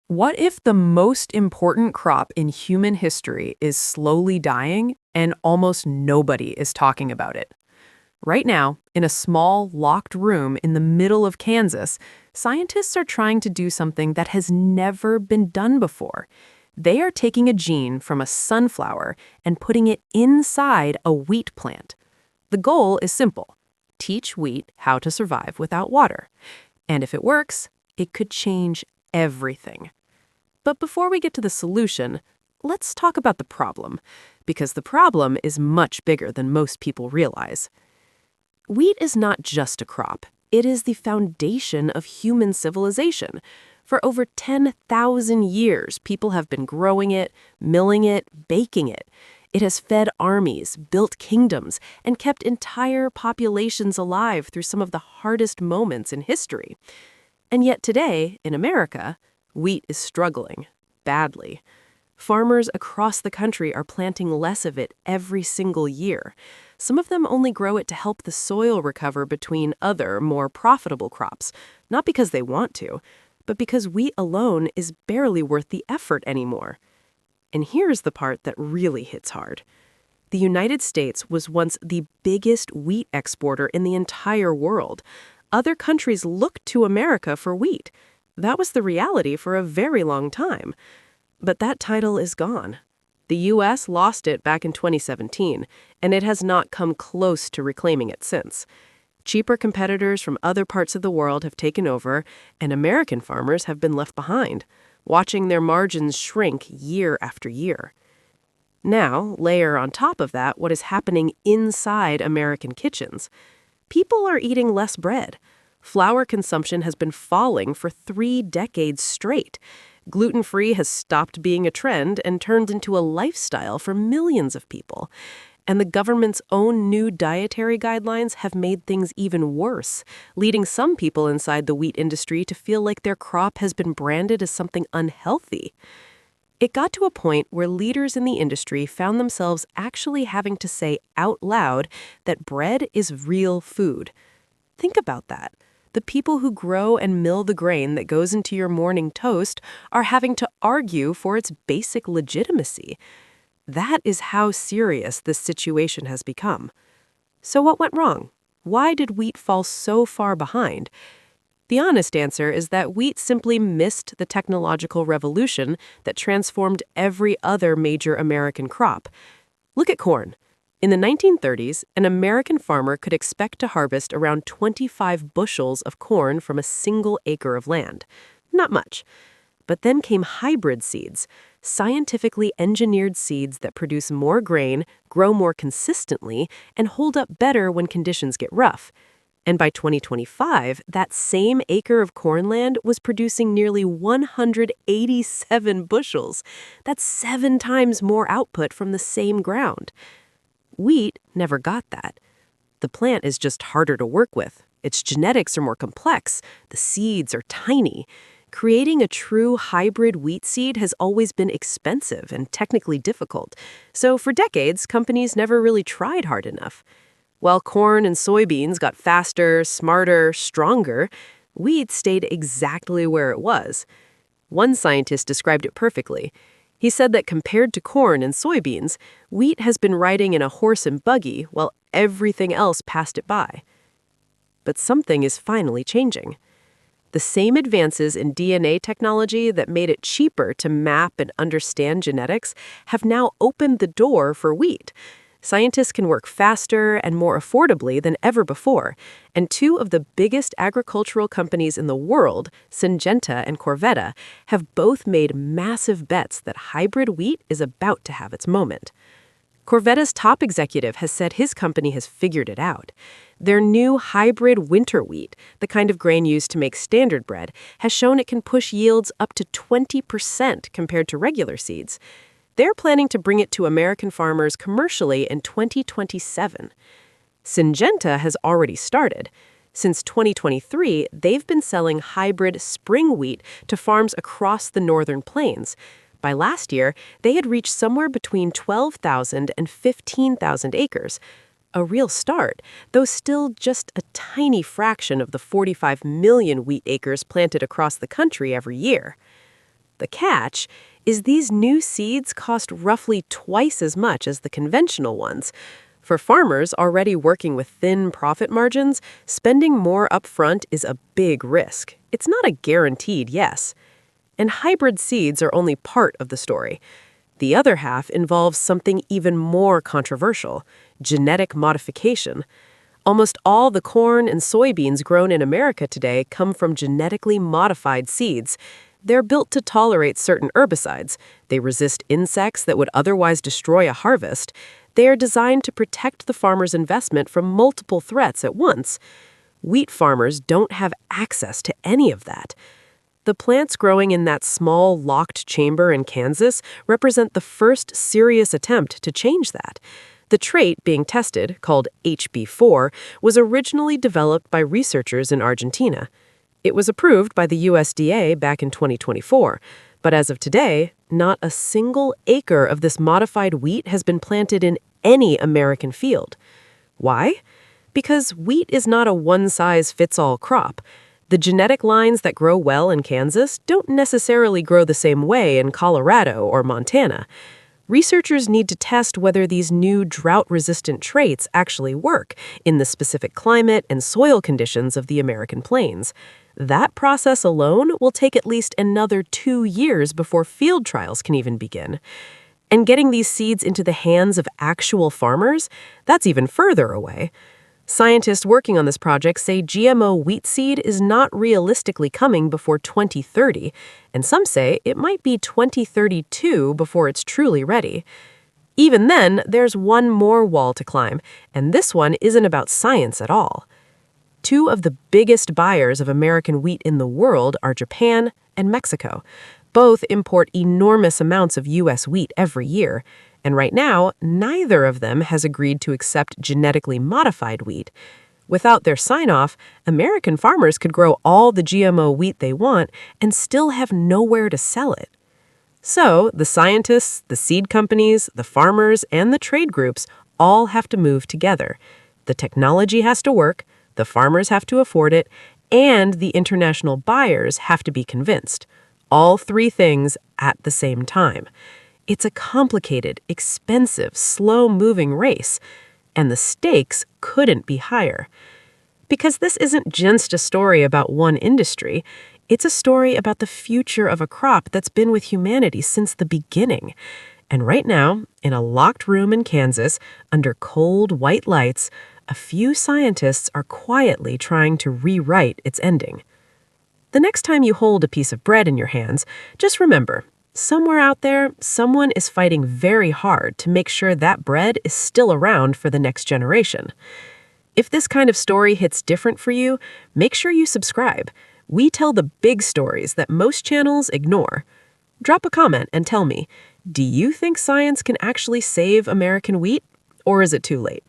What if the most important crop in human history is slowly dying and almost nobody is talking about it? Right now, in a small, locked room in the middle of Kansas, scientists are trying to do something that has never been done before. They are taking a gene from a sunflower and putting it inside a wheat plant. The goal is simple: teach wheat how to survive without water. And if it works, it could change everything. But before we get to the solution, let's talk about the problem, because the problem is much bigger than most people realize. Wheat is not just a crop. It is the foundation of human civilization. For over 10,000 years, people have been growing it, milling it, baking it. It has fed armies, built kingdoms, and kept entire populations alive through some of the hardest moments in history. And yet today, in America, wheat is struggling badly. Farmers across the country are planting less of it every single year. Some of them only grow it to help the soil recover between other, more profitable crops, not because they want to, but because wheat alone is barely worth the effort anymore. And here's the part that really hits hard. The United States was once the biggest wheat exporter in the entire world. Other countries looked to America for wheat. That was the reality for a very long time. But that title is gone. The U.S. lost it back in 2017, and it has not come close to reclaiming it since. Cheaper competitors from other parts of the world have taken over, and American farmers have been left behind, watching their margins shrink year after year. Now, layer on top of that what is happening inside American kitchens. People are eating less bread. Flour consumption has been falling for 3 decades straight. Gluten-free has stopped being a trend and turned into a lifestyle for millions of people. And the government's own new dietary guidelines have made things even worse, leading some people inside the wheat industry to feel like their crop has been branded as something unhealthy. It got to a point where leaders in the industry found themselves actually having to say out loud that bread is real food. Think about that. The people who grow and mill the grain that goes into your morning toast are having to argue for its basic legitimacy. That is how serious this situation has become. So what went wrong? Why did wheat fall so far behind? The honest answer is that wheat simply missed the technological revolution that transformed every other major American crop. Look at corn. In the 1930s, an American farmer could expect to harvest around 25 bushels of corn from a single acre of land. Not much. But then came hybrid seeds, scientifically engineered seeds that produce more grain, grow more consistently, and hold up better when conditions get rough. And by 2025, that same acre of corn land was producing nearly 187 bushels. That's 7 times more output from the same ground. Wheat never got that. The plant is just harder to work with. Its genetics are more complex. The seeds are tiny. Creating a true hybrid wheat seed has always been expensive and technically difficult. So for decades, companies never really tried hard enough. While corn and soybeans got faster, smarter, stronger, wheat stayed exactly where it was. One scientist described it perfectly. He said that compared to corn and soybeans, wheat has been riding in a horse and buggy while everything else passed it by. But something is finally changing. The same advances in DNA technology that made it cheaper to map and understand genetics have now opened the door for wheat. Scientists can work faster and more affordably than ever before, and 2 of the biggest agricultural companies in the world, Syngenta and Corvetta, have both made massive bets that hybrid wheat is about to have its moment. Corvetta's top executive has said his company has figured it out. Their new hybrid winter wheat, the kind of grain used to make standard bread, has shown it can push yields up to 20% compared to regular seeds. They're planning to bring it to American farmers commercially in 2027. Syngenta has already started. Since 2023, they've been selling hybrid spring wheat to farms across the northern plains. By last year, they had reached somewhere between 12,000 and 15,000 acres. A real start, though still just a tiny fraction of the 45 million wheat acres planted across the country every year. The catch is these new seeds cost roughly twice as much as the conventional ones. For farmers already working with thin profit margins, spending more upfront is a big risk. It's not a guaranteed yes. And hybrid seeds are only part of the story. The other half involves something even more controversial: genetic modification. Almost all the corn and soybeans grown in America today come from genetically modified seeds. They're built to tolerate certain herbicides. They resist insects that would otherwise destroy a harvest. They are designed to protect the farmer's investment from multiple threats at once. Wheat farmers don't have access to any of that. The plants growing in that small, locked chamber in Kansas represent the first serious attempt to change that. The trait being tested, called HB4, was originally developed by researchers in Argentina. It was approved by the USDA back in 2024, but as of today, not a single acre of this modified wheat has been planted in any American field. Why? Because wheat is not a one-size-fits-all crop. The genetic lines that grow well in Kansas don't necessarily grow the same way in Colorado or Montana. Researchers need to test whether these new drought-resistant traits actually work in the specific climate and soil conditions of the American plains. That process alone will take at least another 2 years before field trials can even begin. And getting these seeds into the hands of actual farmers, that's even further away. Scientists working on this project say GMO wheat seed is not realistically coming before 2030, and some say it might be 2032 before it's truly ready. Even then, there's one more wall to climb, and this one isn't about science at all. Two of the biggest buyers of American wheat in the world are Japan and Mexico. Both import enormous amounts of U.S. wheat every year, and right now, neither of them has agreed to accept genetically modified wheat. Without their sign-off, American farmers could grow all the GMO wheat they want and still have nowhere to sell it. So, the scientists, the seed companies, the farmers, and the trade groups all have to move together. The technology has to work, the farmers have to afford it, and the international buyers have to be convinced. All three things at the same time. It's a complicated, expensive, slow-moving race, and the stakes couldn't be higher. Because this isn't just a story about one industry, it's a story about the future of a crop that's been with humanity since the beginning. And right now, in a locked room in Kansas, under cold white lights, a few scientists are quietly trying to rewrite its ending. The next time you hold a piece of bread in your hands, just remember, somewhere out there, someone is fighting very hard to make sure that bread is still around for the next generation. If this kind of story hits different for you, make sure you subscribe. We tell the big stories that most channels ignore. Drop a comment and tell me, do you think science can actually save American wheat, or is it too late?